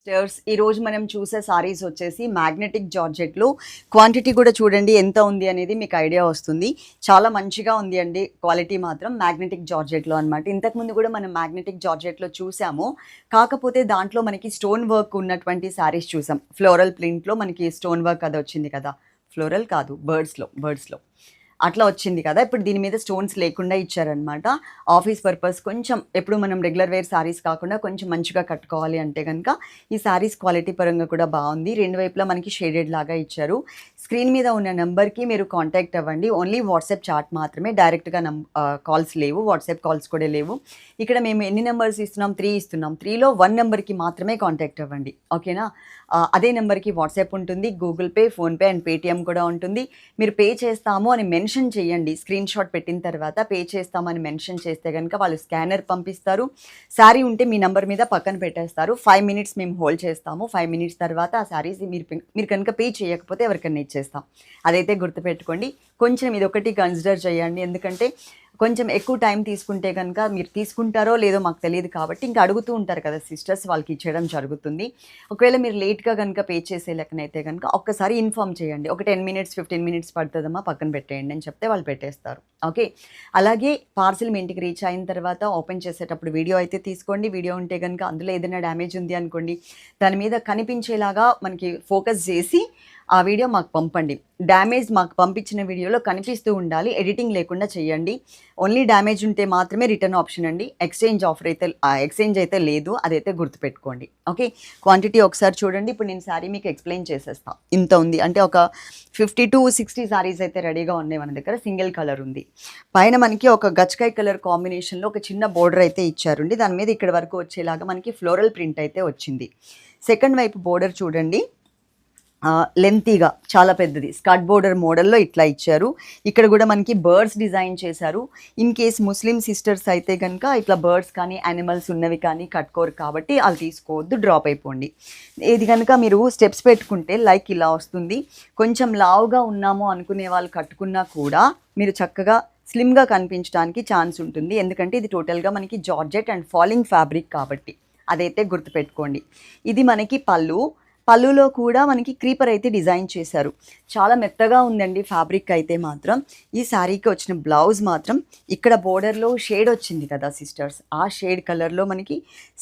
ఈ రోజు మనం చూసే సారీస్ వచ్చేసి మ్యాగ్నెటిక్ జార్జెట్లో క్వాంటిటీ కూడా చూడండి ఎంత ఉంది అనేది మీకు ఐడియా వస్తుంది. చాలా మంచిగా ఉంది అండి క్వాలిటీ మాత్రం మ్యాగ్నెటిక్ జార్జెట్లో అనమాట. ఇంతకుముందు కూడా మనం మ్యాగ్నెటిక్ జార్జెట్లో చూసాము. కాకపోతే దాంట్లో మనకి స్టోన్ వర్క్ ఉన్నటువంటి సారీస్ చూసాం. ఫ్లోరల్ ప్రింట్లో మనకి స్టోన్ వర్క్ అది వచ్చింది కదా, ఫ్లోరల్ కాదు బర్డ్స్లో అట్లా వచ్చింది కదా. ఇప్పుడు దీని మీద స్టోన్స్ లేకుండా ఇచ్చారనమాట. ఆఫీస్ పర్పస్ కొంచెం ఎప్పుడు మనం రెగ్యులర్ వేర్ సారీస్ కాకుండా కొంచెం మంచిగా కట్టుకోవాలి అంటే కనుక ఈ సారీస్ క్వాలిటీ పరంగా కూడా బాగుంది. రెండు వైపులా మనకి షేడెడ్ లాగా ఇచ్చారు. స్క్రీన్ మీద ఉన్న నెంబర్కి మీరు కాంటాక్ట్ అవ్వండి. ఓన్లీ వాట్సాప్ చాట్ మాత్రమే, డైరెక్ట్గా కాల్స్ లేవు, వాట్సాప్ కాల్స్ కూడా లేవు. ఇక్కడ మేము ఎన్ని నెంబర్స్ ఇస్తున్నాం? 3 ఇస్తున్నాం. 3లో 1 నెంబర్కి మాత్రమే కాంటాక్ట్ అవ్వండి, ఓకేనా? అదే నెంబర్కి వాట్సాప్ ఉంటుంది, Google pay, PhonePe and Paytm కూడా ఉంటుంది. మీరు పే చేస్తాము అని మెన్షన్ చేయండి. స్క్రీన్ షాట్ పెట్టిన తర్వాత పే చేస్తామని మెన్షన్ చేస్తే కనుక వాళ్ళు స్కానర్ పంపిస్తారు. శారీ ఉంటే మీ నెంబర్ మీద పక్కన పెట్టేస్తారు. 5 మినిట్స్ మేము హోల్డ్ చేస్తాము. 5 మినిట్స్ తర్వాత ఆ శారీస్ మీరు కనుక పే చేయకపోతే ఎవరికైనా ఇచ్చేస్తాం. అదైతే గుర్తుపెట్టుకోండి. కొంచెం ఇది ఒకటి కన్సిడర్ చేయండి, ఎందుకంటే కొంచెం ఎక్కువ టైం తీసుకుంటే కనుక మీరు తీసుకుంటారో లేదో మాకు తెలియదు కాబట్టి ఇంకా అడుగుతూ ఉంటారు కదా సిస్టర్స్, వాళ్ళకి ఇచ్చేయడం జరుగుతుంది. ఒకవేళ మీరు లేట్గా కనుక పే చేసే లెక్కనైతే కనుక ఒక్కసారి ఇన్ఫామ్ చేయండి. ఒక 10 మినిట్స్ 15 మినిట్స్ పడుతుందమ్మా, పక్కన పెట్టేయండి అని చెప్తే వాళ్ళు పెట్టేస్తారు, ఓకే? అలాగే పార్సిల్ మీ ఇంటికి రీచ్ అయిన తర్వాత ఓపెన్ చేసేటప్పుడు వీడియో అయితే తీసుకోండి. వీడియో ఉంటే కనుక అందులో ఏదైనా డ్యామేజ్ ఉంది అనుకోండి, దాని మీద కనిపించేలాగా మనకి ఫోకస్ చేసి ఆ వీడియో మాకు పంపండి. డ్యామేజ్ మాకు పంపించిన వీడియోలో కనిపిస్తూ ఉండాలి, ఎడిటింగ్ లేకుండా చేయండి. ఓన్లీ డ్యామేజ్ ఉంటే మాత్రమే రిటర్న్ ఆప్షన్ అండి. ఎక్స్చేంజ్ అయితే లేదు, అదైతే గుర్తుపెట్టుకోండి, ఓకే? క్వాంటిటీ ఒకసారి చూడండి. ఇప్పుడు నేను శారీ మీకు ఎక్స్ప్లెయిన్ చేసేస్తాను. ఇంత ఉంది అంటే ఒక 50 to 60 శారీస్ అయితే రెడీగా ఉన్నాయి మన దగ్గర. సింగిల్ కలర్ ఉంది. పైన మనకి ఒక గచ్చకాయ కలర్ కాంబినేషన్లో ఒక చిన్న బోర్డర్ అయితే ఇచ్చారండి. దాని మీద ఇక్కడ వరకు వచ్చేలాగా మనకి ఫ్లోరల్ ప్రింట్ అయితే వచ్చింది. సెకండ్ వైపు బోర్డర్ చూడండి, లెంతీగా చాలా పెద్దది స్కర్ట్ బోర్డర్ మోడల్లో ఇట్లా ఇచ్చారు. ఇక్కడ కూడా మనకి బర్డ్స్ డిజైన్ చేశారు. ఇన్ కేస్ ముస్లిం సిస్టర్స్ అయితే కనుక ఇట్లా బర్డ్స్ కానీ యానిమల్స్ ఉన్నవి కానీ కట్టుకోరు కాబట్టి అది తీసుకోవద్దు, డ్రాప్ అయిపోండి. ఇది కనుక మీరు స్టెప్స్ పెట్టుకుంటే లైక్ ఇలా వస్తుంది. కొంచెం లావుగా ఉన్నాము అనుకునే వాళ్ళు కట్టుకున్నా కూడా మీరు చక్కగా స్లిమ్గా కనిపించడానికి ఛాన్స్ ఉంటుంది, ఎందుకంటే ఇది టోటల్గా మనకి జార్జెట్ అండ్ ఫాలింగ్ ఫ్యాబ్రిక్ కాబట్టి అదైతే గుర్తుపెట్టుకోండి. ఇది మనకి పళ్ళులో కూడా మనకి క్రీపర్ అయితే డిజైన్ చేశారు. చాలా మెత్తగా ఉందండి ఫ్యాబ్రిక్ అయితే మాత్రం. ఈ శారీకి వచ్చిన బ్లౌజ్ మాత్రం ఇక్కడ బోర్డర్లో షేడ్ వచ్చింది కదా సిస్టర్స్, ఆ షేడ్ కలర్లో మనకి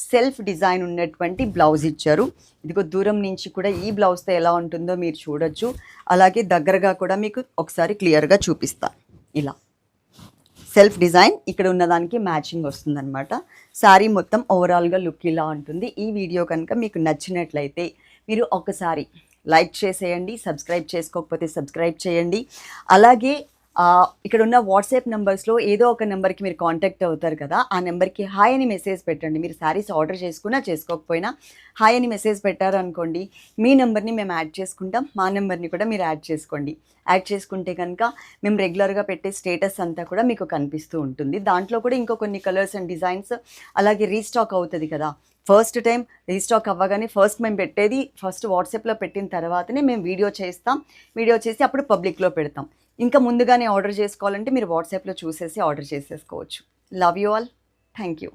సెల్ఫ్ డిజైన్ ఉన్నటువంటి బ్లౌజ్ ఇచ్చారు. ఇదిగో దూరం నుంచి కూడా ఈ బ్లౌజ్తో ఎలా ఉంటుందో మీరు చూడొచ్చు. అలాగే దగ్గరగా కూడా మీకు ఒకసారి క్లియర్గా చూపిస్తాను. ఇలా సెల్ఫ్ డిజైన్ ఇక్కడ ఉన్నదానికి మ్యాచింగ్ వస్తుందన్నమాట. శారీ మొత్తం ఓవరాల్గా లుక్ ఇలా ఉంటుంది. ఈ వీడియో కనుక మీకు నచ్చినట్లయితే మీరు ఒకసారి లైక్ చేసేయండి, సబ్స్క్రైబ్ చేసుకోకపోతే సబ్స్క్రైబ్ చేయండి. అలాగే ఇక్కడ ఉన్న వాట్సాప్ నెంబర్స్లో ఏదో ఒక నెంబర్కి మీరు కాంటాక్ట్ అవుతారు కదా, ఆ నెంబర్కి హాయ్ అని మెసేజ్ పెట్టండి. మీరు శారీస్ ఆర్డర్ చేసుకున్నా చేసుకోకపోయినా హాయ్ అని మెసేజ్ పెట్టారనుకోండి, మీ నెంబర్ని మేము యాడ్ చేసుకుంటాం, మా నెంబర్ని కూడా మీరు యాడ్ చేసుకోండి. యాడ్ చేసుకుంటే కనుక మేము రెగ్యులర్గా పెట్టే స్టేటస్ అంతా కూడా మీకు కనిపిస్తూ ఉంటుంది. దాంట్లో కూడా ఇంకో కొన్ని కలర్స్ అండ్ డిజైన్స్ అలాగే రీస్టాక్ అవుతుంది కదా. ఫస్ట్ టైం రీస్టాక్ అవ్వగానే మేము పెట్టేది ఫస్ట్ వాట్సాప్లో పెట్టిన తర్వాతనే మేము వీడియో చేసి అప్పుడు పబ్లిక్లో పెడతాం. ఇంకా ముందుగానే ఆర్డర్ చేసుకోవాలంటే మీరు వాట్సాప్లో చూసేసి ఆర్డర్ చేసేసుకోవచ్చు. Love you all, thank you.